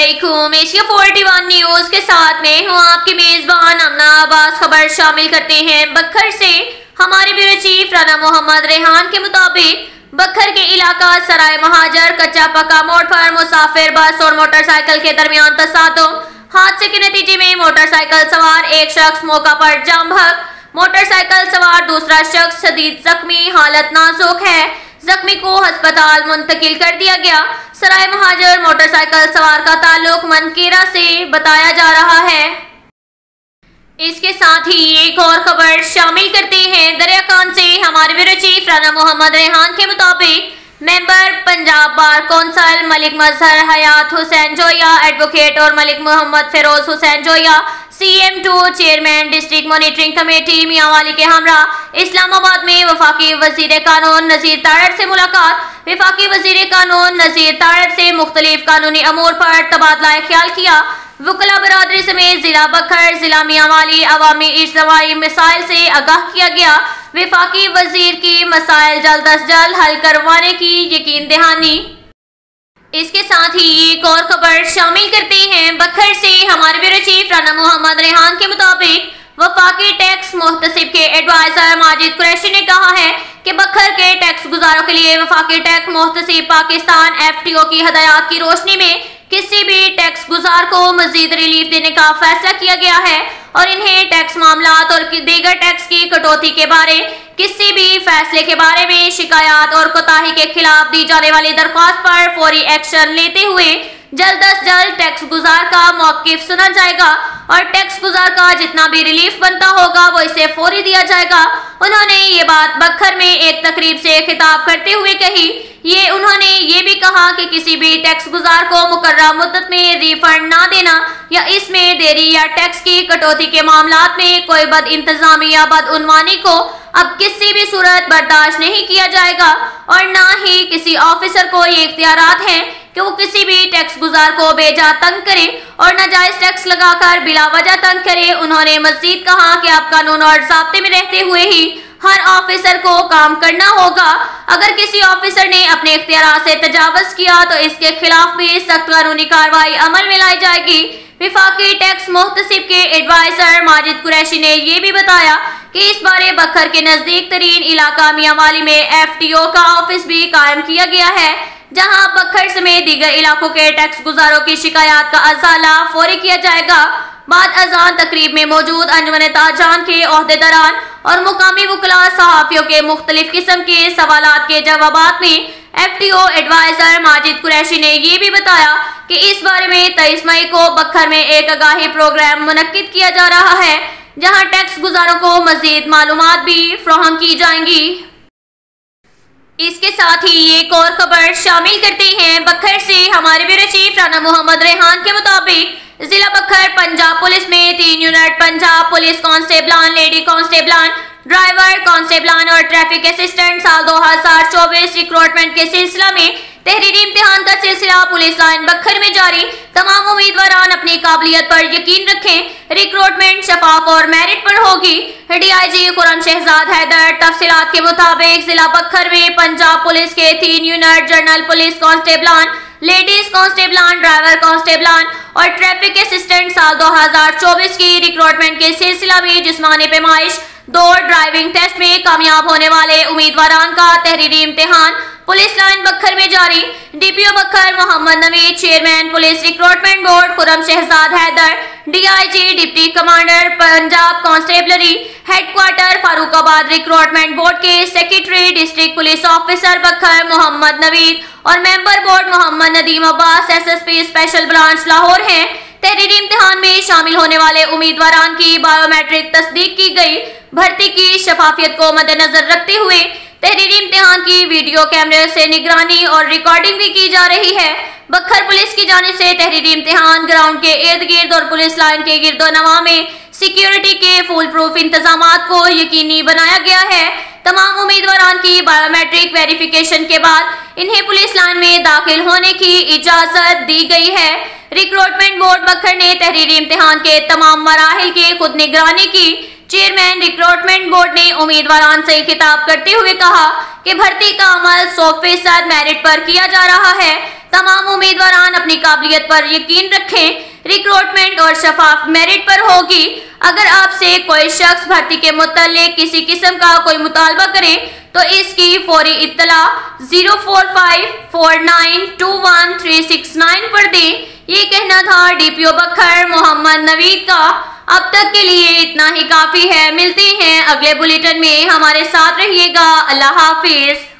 अस्सलामुअलैकुम। Asia 41 news के साथ में हूँ आपकी मेजबान अमना अब्बास। खबर शामिल करते हैं बखर से। हमारे ब्यूरो चीफ राना मोहम्मद रेहान के मुताबिक बखर के इलाका सराय महाजर कच्चा पक्का मोड़ पर मुसाफिर बस और मोटरसाइकिल के दरमियान तसादुम। हादसे के नतीजे में मोटरसाइकिल सवार एक शख्स मौका पर जाम बहक, मोटरसाइकिल सवार दूसरा शख्स शदीद जख्मी, हालत नाजुक है। जख्मी को अस्पताल मुंतकिल कर दिया गया। सराय महाजर मोटरसाइकिल सवार का ताल्लुक मनकेरा से बताया जा रहा है। इसके साथ ही एक और खबर शामिल करते हैं दरियाकांड से। हमारे ब्यूरो चीफ राना मोहम्मद रेहान के मुताबिक member Punjab bar council Malik Mazhar Hayat Hussain Joya, advocate और Malik Mohammad Feroz Hussain Joya, CM2 chairman district monitoring committee Mianwali के हमरा इस्लामाबाद में वफाकी वजीर कानून नजीर तारड़ से मुलाकात। वफाकी वजीर कानून नजीर तारड़ से मुख्तलिफ कानूनी अमूर पर तबादला ख्याल किया। वकला बरादरी समेत जिला बखर, जिला मियांवाली अवामी इज्तिमाई मसाइल से आगाह किया गया। वफाकी वजीर की मसाइल जल्द अज जल्द हल करवाने की यकीन दहानी। इसके साथ ही एक और खबर शामिल करते हैं बखर से। हमारे ब्यूरो चीफ राना मोहम्मद रेहान के मुताबिक वफाकी टैक्स मुहतसिब के एडवाइजर माजिद कुरैशी ने कहा है कि बखर के टैक्स गुजारों के लिए वफाकी टैक्स मुहतसिब पाकिस्तान FTO की हदायत की रोशनी में किसी भी टैक्स गुजार को मजीद रिलीफ देने का फैसला किया गया है और इन्हें टैक्स मामलात और दीगर टैक्स की कटौती के बारे किसी भी फैसले के बारे में शिकायत और कोताही के खिलाफ दी जाने वाली दरख्वास्त पर फौरी एक्शन लेते हुए जल्द अज जल्द टैक्स गुजार का मौकिफ सुना जाएगा और टैक्स गुजार का जितना भी रिलीफ बनता होगा वो इसे फौरी दिया जाएगा। उन्होंने ये बात बखर में एक तकरीब से खिताब करते हुए कही। उन्होंने ये भी कहा कि किसी भी टैक्स गुजार को मुकर्रर मुद्दत में रिफंड ना देना या इसमें देरी या टैक्स की कटौती के मामलात में कोई बद इंतजामी या बदउनवानी को अब किसी भी सूरत बर्दाश्त नहीं किया जाएगा और ना ही किसी ऑफिसर को ये इख्तियारात हैं कि वो किसी भी टैक्स गुजार को बेजा तंग करे और नाजायज टैक्स लगाकर बिला वजह तंग करे। उन्होंने मजीद कहा कि अब कानून और ज़ाब्ते में रहते हुए ही हर ऑफिसर को काम करना होगा। अगर किसी ऑफिसर ने अपने इख्तियारात से तजावुज किया तो इसके खिलाफ भी सख्त कानूनी कार्रवाई अमल में लाई जाएगी। वफाकी टैक्स मुहतसिब के एडवाइजर माजिद कुरैशी ने यह भी बताया कि इस बारे बखर के नजदीक तरीन इलाका मियांवाली में FTO का ऑफिस भी कायम किया गया है, जहां बखर समेत दीगर इलाकों के टैक्स गुजारों की शिकायत का अजाला फौरी किया जाएगा। बाद अजान तकरीब में मौजूद अंजुमन ताजान के ओहदेदारान और मुकामी वकला सहाफियों के मुख्तलिफ किस्म के सवालात के जवाबात में FTO एडवाइजर माजिद कुरैशी ने यह भी बताया कि इस बारे में 23 मई को बखर में एक आगाही प्रोग्राम मुनक्किद किया जा रहा है, जहां टैक्स गुजारों को मजीद मालूमात भी फराहम की जाएंगी। इसके साथ ही एक और खबर शामिल करते हैं बखर से। हमारे ब्यूरो चीफ राना मोहम्मद रेहान के मुताबिक जिला बखर पंजाब पुलिस में 3 यूनिट पंजाब पुलिस कांस्टेबलान, लेडी कांस्टेबलान, ड्राइवर कांस्टेबलान और ट्रैफिक असिस्टेंट साल 2024 रिक्रूटमेंट के सिलसिला में तहरीरी इम्तिहान का सिलसिला पुलिस लाइन बखर में जारी। तमाम उम्मीदवारान अपनी काबिलियत पर यकीन रखें। रिक्रूटमेंट शफाफ और मेरिट पर होगी। DIG खुरम शहजाद हैदर। तफसीलात के मुताबिक जिला बखर में पंजाब पुलिस के 3 यूनिट जनरल पुलिस कांस्टेबलान, लेडीज कांस्टेबलान, ड्राइवर कांस्टेबलान और ट्रैफिक असिस्टेंट साल 2024 की रिक्रूटमेंट के सिलसिला में जिस्मानी पैमाइश, दौड़, ड्राइविंग टेस्ट में कामयाब होने वाले उम्मीदवारान का तहरीरी इम्तिहान पुलिस लाइन बखर में जारी। DPO Bhakkar Mohammad Naveed, chairman police recruitment board Khurram Shahzad Haider, DIG deputy commander Punjab constabulary headquarters Farooqabad recruitment board के secretary district police officer Bhakkar Mohammad Naveed और member board Mohammad Nadeem Abbas SSP special branch Lahore हैं। तहरीरी इम्तिहान में शामिल होने वाले उम्मीदवारान की बायोमेट्रिक तस्दीक की गई। भर्ती की शफाफियत को मद्देनजर रखते हुए तहरीरी इम्तिहान की वीडियो कैमरे से निगरानी और रिकॉर्डिंग भी की जा रही है। बखर पुलिस की जानिब से तहरीरी इम्तिहान ग्राउंड के इर्द गिर्द और पुलिस लाइन के गिरदोनवा में सिक्योरिटी के फुल प्रूफ इंतजामात को यकीनी बनाया गया है। तमाम उम्मीदवारान की बायोमेट्रिक वेरिफिकेशन के बाद इन्हें पुलिस लाइन में दाखिल होने की इजाजत दी गई है। रिक्रूटमेंट बोर्ड बखर ने तहरीरी इम्तिहान के तमाम मराहिल की खुद निगरानी की। चेयरमैन रिक्रूटमेंट बोर्ड ने उम्मीदवारान से खिताब करते हुए कहा कि भर्ती का अमल 100% मेरिट पर किया जा रहा है। तमाम उम्मीदवारान अपनी काबिलियत पर यकीन रखें। रिक्रूटमेंट और शफाफ मेरिट पर होगी। अगर आपसे कोई शख्स भर्ती के मुतालिक किसी किस्म का कोई मुतालबा करे तो इसकी फौरी इत्तला 0454921 पर दें। ये कहना था DPO बखर मोहम्मद नवीद का। अब तक के लिए इतना ही काफी है। मिलते हैं अगले बुलेटिन में, हमारे साथ रहिएगा। अल्लाह हाफिज।